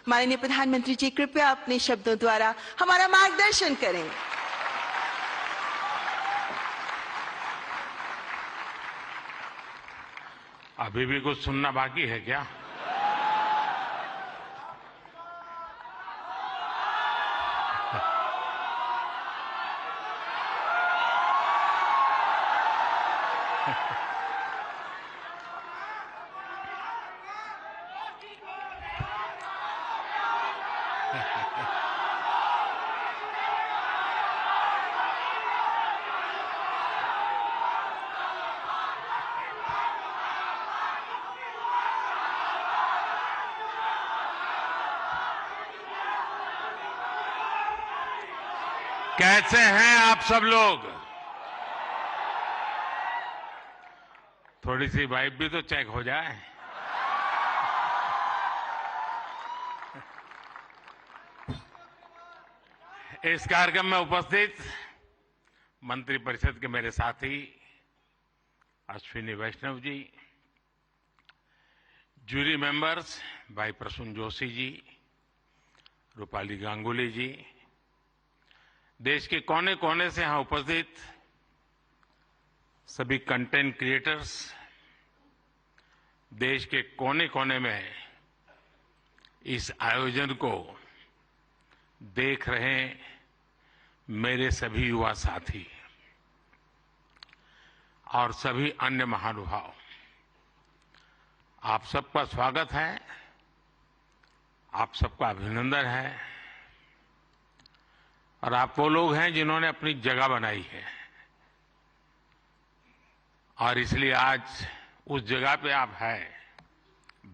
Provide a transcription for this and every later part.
माननीय प्रधानमंत्री जी, कृपया अपने शब्दों द्वारा हमारा मार्गदर्शन करें। अभी भी कुछ सुनना बाकी है क्या? कैसे हैं आप सब लोग? थोड़ी सी वाइब भी तो चेक हो जाए। इस कार्यक्रम में उपस्थित मंत्रिपरिषद के मेरे साथी अश्विनी वैष्णव जी, जूरी मेंबर्स भाई प्रसून जोशी जी, रूपाली गांगुली जी, देश के कोने कोने से यहां उपस्थित सभी कंटेंट क्रिएटर्स, देश के कोने कोने में इस आयोजन को देख रहे मेरे सभी युवा साथी और सभी अन्य महानुभाव, आप सबका स्वागत है, आप सबका अभिनंदन है। और आप वो लोग हैं जिन्होंने अपनी जगह बनाई है और इसलिए आज उस जगह पे आप हैं,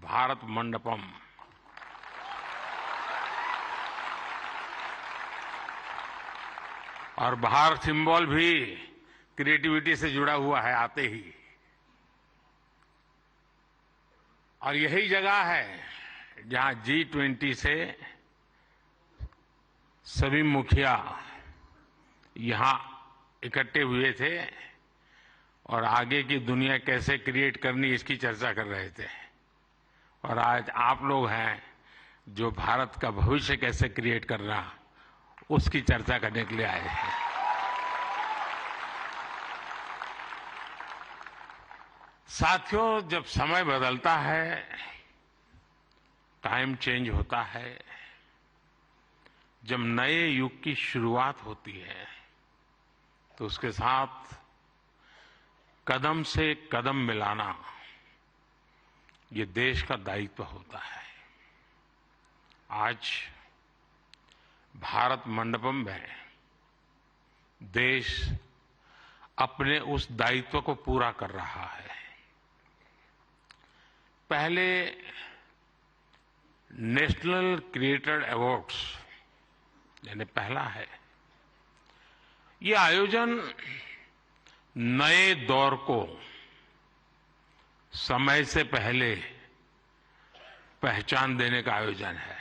भारत मंडपम। और बाहर सिंबल भी क्रिएटिविटी से जुड़ा हुआ है आते ही। और यही जगह है जहां G20 से सभी मुखिया यहां इकट्ठे हुए थे और आगे की दुनिया कैसे क्रिएट करनी इसकी चर्चा कर रहे थे। और आज आप लोग हैं जो भारत का भविष्य कैसे क्रिएट करना उसकी चर्चा करने के लिए आए हैं। साथियों, जब समय बदलता है, टाइम चेंज होता है, जब नए युग की शुरुआत होती है तो उसके साथ कदम से कदम मिलाना ये देश का दायित्व होता है। आज भारत मंडपम में देश अपने उस दायित्व को पूरा कर रहा है। पहले नेशनल क्रिएटर अवार्ड्स यानी पहला है, ये आयोजन नए दौर को समय से पहले पहचान देने का आयोजन है।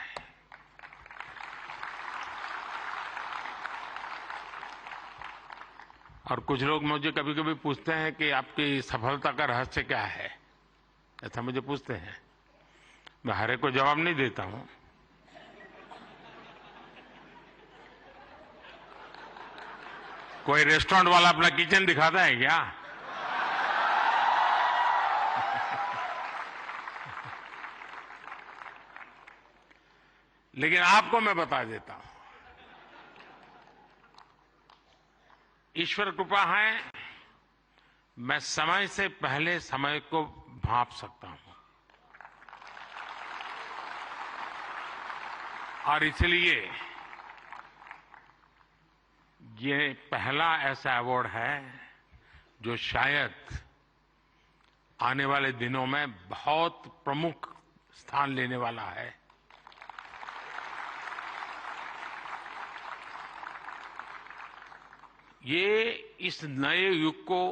और कुछ लोग मुझे कभी कभी पूछते हैं कि आपकी सफलता का रहस्य क्या है, ऐसा मुझे पूछते हैं। मैं हर एक को जवाब नहीं देता हूं। कोई रेस्टोरेंट वाला अपना किचन दिखाता है क्या? लेकिन आपको मैं बता देता हूं, ईश्वर कृपा है, मैं समय से पहले समय को भांप सकता हूं। और इसलिए ये पहला ऐसा अवार्ड है जो शायद आने वाले दिनों में बहुत प्रमुख स्थान लेने वाला है। ये इस नए युग को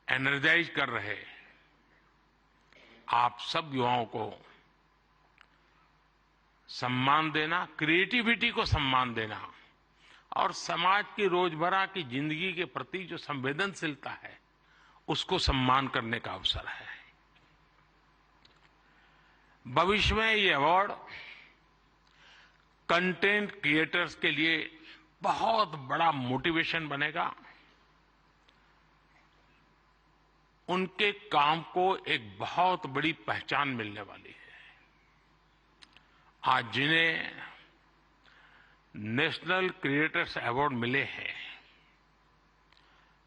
एनर्जाइज कर रहे आप सब युवाओं को सम्मान देना, क्रिएटिविटी को सम्मान देना और समाज की रोजमर्रा की जिंदगी के प्रति जो संवेदनशीलता है उसको सम्मान करने का अवसर है। भविष्य में ये अवार्ड कंटेंट क्रिएटर्स के लिए बहुत बड़ा मोटिवेशन बनेगा, उनके काम को एक बहुत बड़ी पहचान मिलने वाली है। आज जिन्हें नेशनल क्रिएटर्स अवार्ड मिले हैं,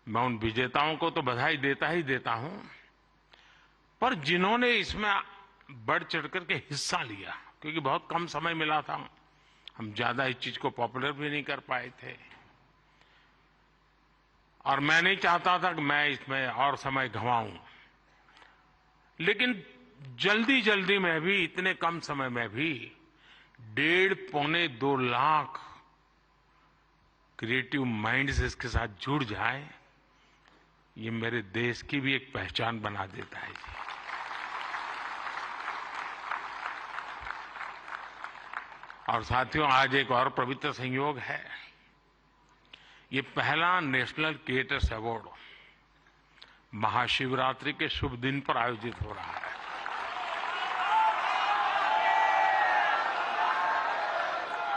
मैं उन विजेताओं को तो बधाई देता ही देता हूं, पर जिन्होंने इसमें बढ़ चढ़ करके हिस्सा लिया, क्योंकि बहुत कम समय मिला था, हम ज्यादा इस चीज को पॉपुलर भी नहीं कर पाए थे, और मैं नहीं चाहता था कि मैं इसमें और समय गंवाऊं, लेकिन जल्दी जल्दी में भी, इतने कम समय में भी 1.5-2 लाख क्रिएटिव माइंड्स इसके साथ जुड़ जाए, ये मेरे देश की भी एक पहचान बना देता है जी। और साथियों, आज एक और पवित्र संयोग है। ये पहला नेशनल क्रिएटर्स अवार्ड महाशिवरात्रि के शुभ दिन पर आयोजित हो रहा है।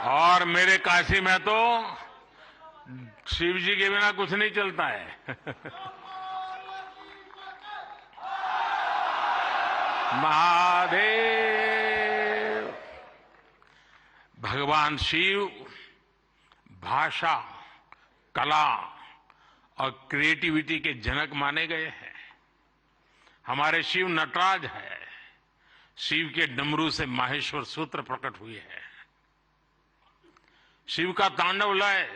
और मेरे काशी में तो शिव जी के बिना कुछ नहीं चलता है। महादेव। भगवान शिव भाषा, कला और क्रिएटिविटी के जनक माने गए हैं। हमारे शिव नटराज है। शिव के डमरू से माहेश्वर सूत्र प्रकट हुए हैं। शिव का तांडव लय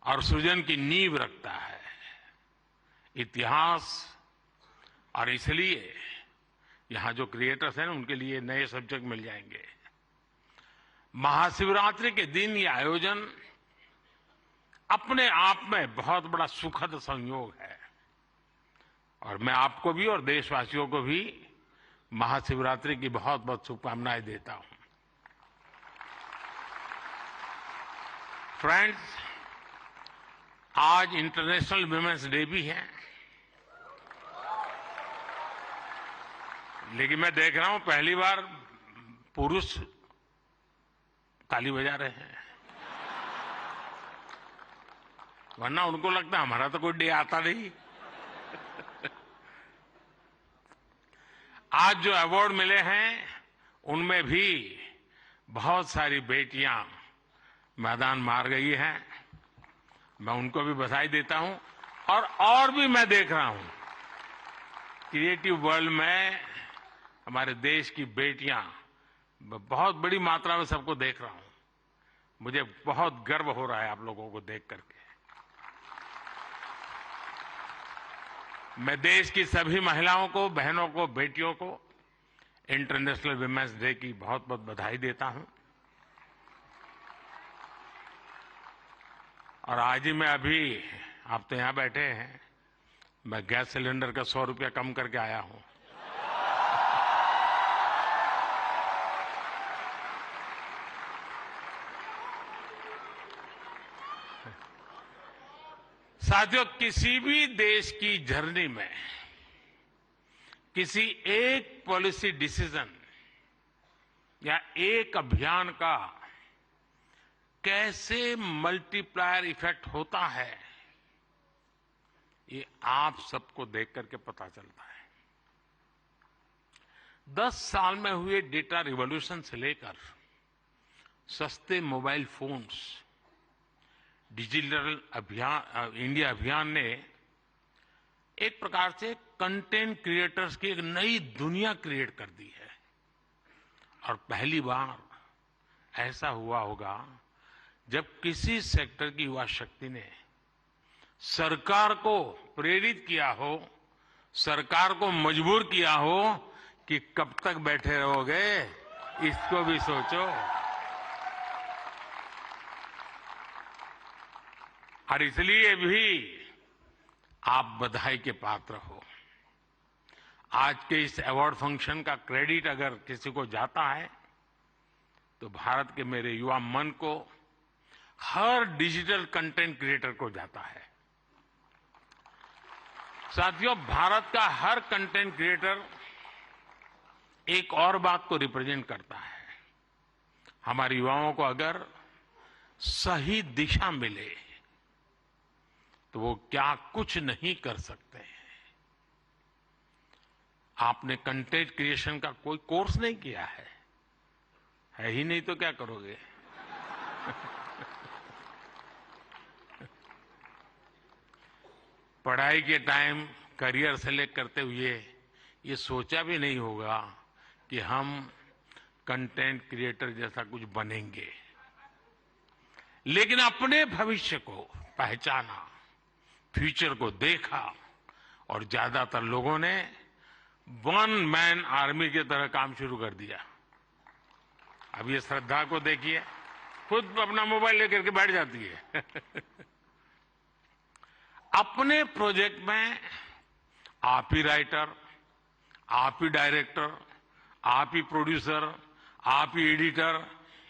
और सृजन की नींव रखता है इतिहास। और इसलिए यहां जो क्रिएटर्स हैं, उनके लिए नए सब्जेक्ट मिल जाएंगे। महाशिवरात्रि के दिन ये आयोजन अपने आप में बहुत बड़ा सुखद संयोग है, और मैं आपको भी और देशवासियों को भी महाशिवरात्रि की बहुत बहुत शुभकामनाएं देता हूं। फ्रेंड्स, आज इंटरनेशनल विमेंस डे भी है, लेकिन मैं देख रहा हूं पहली बार पुरुष ताली बजा रहे हैं, वरना उनको लगता है हमारा तो कोई डे आता नहीं। आज जो अवार्ड मिले हैं, उनमें भी बहुत सारी बेटियां मैदान मार गई हैं। मैं उनको भी बधाई देता हूं। और भी मैं देख रहा हूं क्रिएटिव वर्ल्ड में हमारे देश की बेटियां, बहुत बड़ी मात्रा में सबको देख रहा हूं। मुझे बहुत गर्व हो रहा है आप लोगों को देख करके। मैं देश की सभी महिलाओं को, बहनों को, बेटियों को इंटरनेशनल विमेंस डे की बहुत बहुत बधाई देता हूं। और आज ही मैं अभी, आप तो यहां बैठे हैं, मैं गैस सिलेंडर का 100 रुपया कम करके आया हूं। साथियों, किसी भी देश की जर्नी में किसी एक पॉलिसी डिसीजन या एक अभियान का कैसे मल्टीप्लायर इफेक्ट होता है, ये आप सबको देख करके पता चलता है। 10 साल में हुए डेटा रिवॉल्यूशन से लेकर सस्ते मोबाइल फोन्स, डिजिटल अभियान, इंडिया अभियान ने एक प्रकार से कंटेंट क्रिएटर्स की एक नई दुनिया क्रिएट कर दी है। और पहली बार ऐसा हुआ होगा जब किसी सेक्टर की युवा शक्ति ने सरकार को प्रेरित किया हो, सरकार को मजबूर किया हो कि कब तक बैठे रहोगे, इसको भी सोचो। और इसलिए भी आप बधाई के पात्र हो। आज के इस अवार्ड फंक्शन का क्रेडिट अगर किसी को जाता है, तो भारत के मेरे युवा मन को, हर डिजिटल कंटेंट क्रिएटर को जाता है। साथियों, भारत का हर कंटेंट क्रिएटर एक और बात को रिप्रेजेंट करता है। हमारे युवाओं को अगर सही दिशा मिले तो वो क्या कुछ नहीं कर सकते हैं। आपने कंटेंट क्रिएशन का कोई कोर्स नहीं किया है ही नहीं तो क्या करोगे। पढ़ाई के टाइम करियर सेलेक्ट करते हुए ये सोचा भी नहीं होगा कि हम कंटेंट क्रिएटर जैसा कुछ बनेंगे, लेकिन अपने भविष्य को पहचाना, फ्यूचर को देखा और ज्यादातर लोगों ने वन मैन आर्मी की तरह काम शुरू कर दिया। अब ये श्रद्धा को देखिए, खुद अपना मोबाइल लेकर के बैठ जाती है। अपने प्रोजेक्ट में आप ही राइटर, आप ही डायरेक्टर, आप ही प्रोड्यूसर, आप ही एडिटर,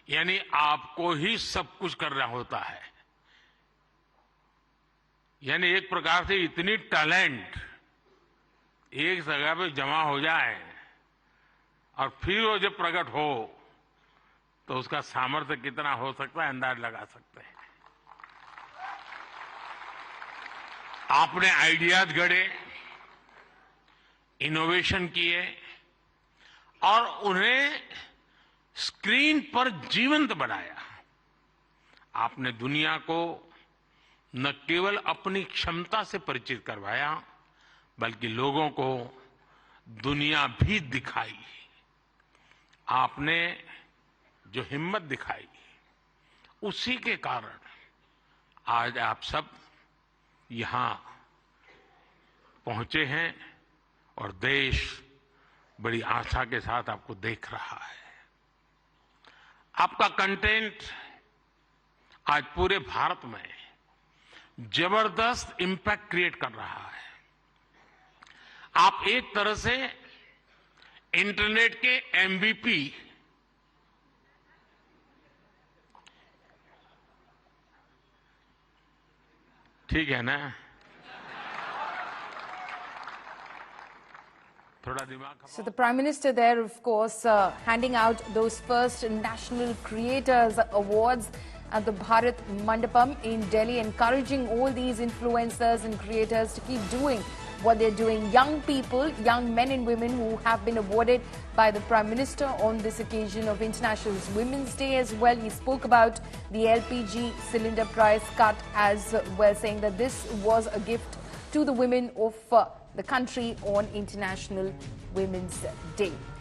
यानी आपको ही सब कुछ करना होता है। यानी एक प्रकार से इतनी टैलेंट एक जगह पे जमा हो जाए और फिर वो जब प्रकट हो तो उसका सामर्थ्य कितना हो सकता है अंदाज लगा सकते हैं। आपने आइडियाज गढ़े, इनोवेशन किए और उन्हें स्क्रीन पर जीवंत बनाया। आपने दुनिया को न केवल अपनी क्षमता से परिचित करवाया बल्कि लोगों को दुनिया भी दिखाई। आपने जो हिम्मत दिखाई उसी के कारण आज आप सब यहां पहुंचे हैं और देश बड़ी आशा के साथ आपको देख रहा है। आपका कंटेंट आज पूरे भारत में जबरदस्त इंपैक्ट क्रिएट कर रहा है। आप एक तरह से इंटरनेट के MVP ठीक है ना, थोड़ा दिमाग। So the Prime Minister there, of course, handing out those first National Creators Awards at the Bharat Mandapam in Delhi, encouraging all these influencers and creators to keep doing what they're doing. Young people, young men and women who have been awarded by the Prime Minister on this occasion of International Women's Day as well. He spoke about the LPG cylinder price cut as well, saying that this was a gift to the women of the country on International Women's Day.